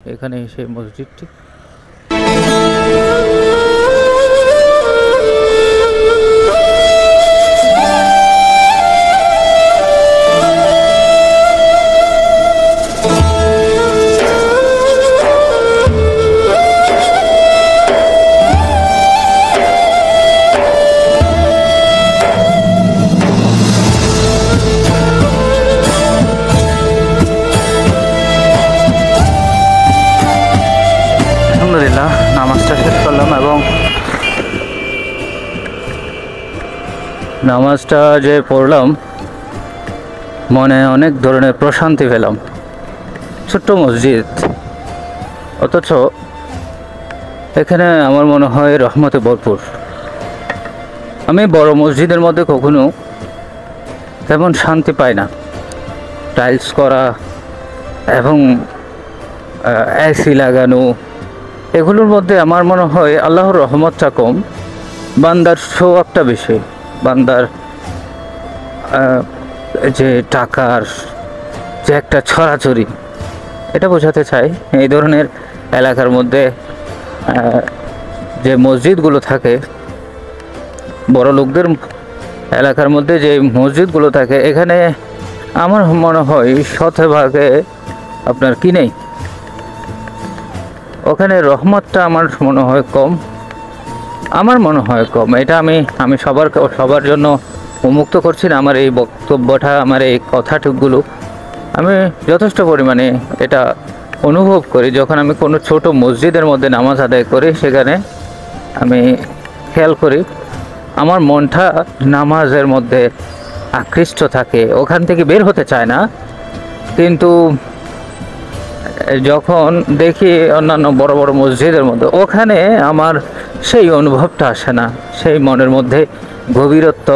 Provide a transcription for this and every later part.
এখানে সেই মসজিদটি। আলহামদুলিল্লাহ নামাজটা শেষ করলাম এবং নামাজটা যে পড়লাম মনে অনেক ধরনের প্রশান্তি পেলাম। ছোট্ট মসজিদ, অথচ এখানে আমার মনে হয় রহমতে ভরপুর। আমি বড় মসজিদের মধ্যে কখনো তেমন শান্তি পাই না। টাইলস করা এবং এসি লাগানো, এগুলোর মধ্যে আমার মনে হয় আল্লাহর রহমতটা কম, বান্দার শোয়াবটা বেশি। বান্দার যে টাকার যে একটা ছড়াছড়ি, এটা বোঝাতে চাই। এই ধরনের এলাকার মধ্যে যে মসজিদগুলো থাকে, বড় লোকদের এলাকার মধ্যে যে মসজিদগুলো থাকে, এখানে আমার মনে হয় শতভাগে আপনার কি নেই, ওখানে রহমতটা আমার মনে হয় কম। আমার মনে হয় কম। এটা আমি সবার জন্য উন্মুক্ত করছি না। আমার এই বক্তব্যটা, আমার এই কথাটুকগুলো আমি যথেষ্ট পরিমাণে এটা অনুভব করি যখন আমি কোনো ছোট মসজিদের মধ্যে নামাজ আদায় করি। সেখানে আমি খেয়াল করি আমার মনটা নামাজের মধ্যে আকৃষ্ট থাকে, ওখান থেকে বের হতে চায় না। কিন্তু যখন দেখি অন্যান্য বড় বড় মসজিদের মধ্যে, ওখানে আমার সেই অনুভবটা আসে না। সেই মনের মধ্যে গভীরত্ব,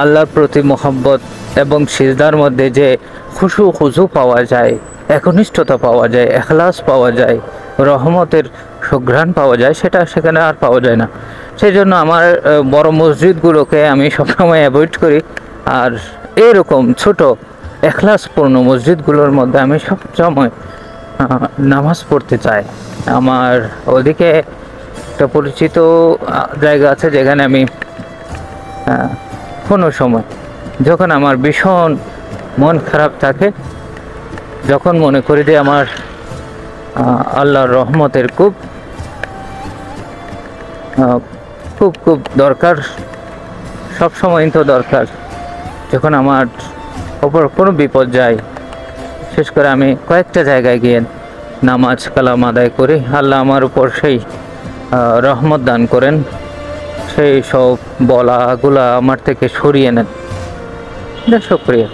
আল্লাহর প্রতি মোহাব্বত এবং সিজদার মধ্যে যে খুশু পাওয়া যায়, একনিষ্ঠতা পাওয়া যায়, এখলাস পাওয়া যায়, রহমতের সুঘ্রাণ পাওয়া যায়, সেটা সেখানে আর পাওয়া যায় না। সেই জন্য আমার বড় মসজিদগুলোকে আমি সবসময় অ্যাভয়েড করি। আর এরকম ছোট এখলাসপূর্ণ মসজিদগুলোর মধ্যে আমি সবসময় নামাজ পড়তে চাই। আমার ওদিকে একটা পরিচিত জায়গা আছে যেখানে আমি কোনো সময় যখন আমার ভীষণ মন খারাপ থাকে, যখন মনে করি যে আমার আল্লাহর রহমতের খুব খুব খুব দরকার, সব সময় তো দরকার, যখন আমার ওপর কোনো বিপদ যায়, শেষ করে আমি কয়েকটা জায়গায় গিয়ে নামাজ কালাম আদায় করি। আল্লাহ আমার উপর সেই রহমত দান করেন, সেই সব বলাগুলা আমার থেকে সরিয়ে নেন। শুকরিয়া।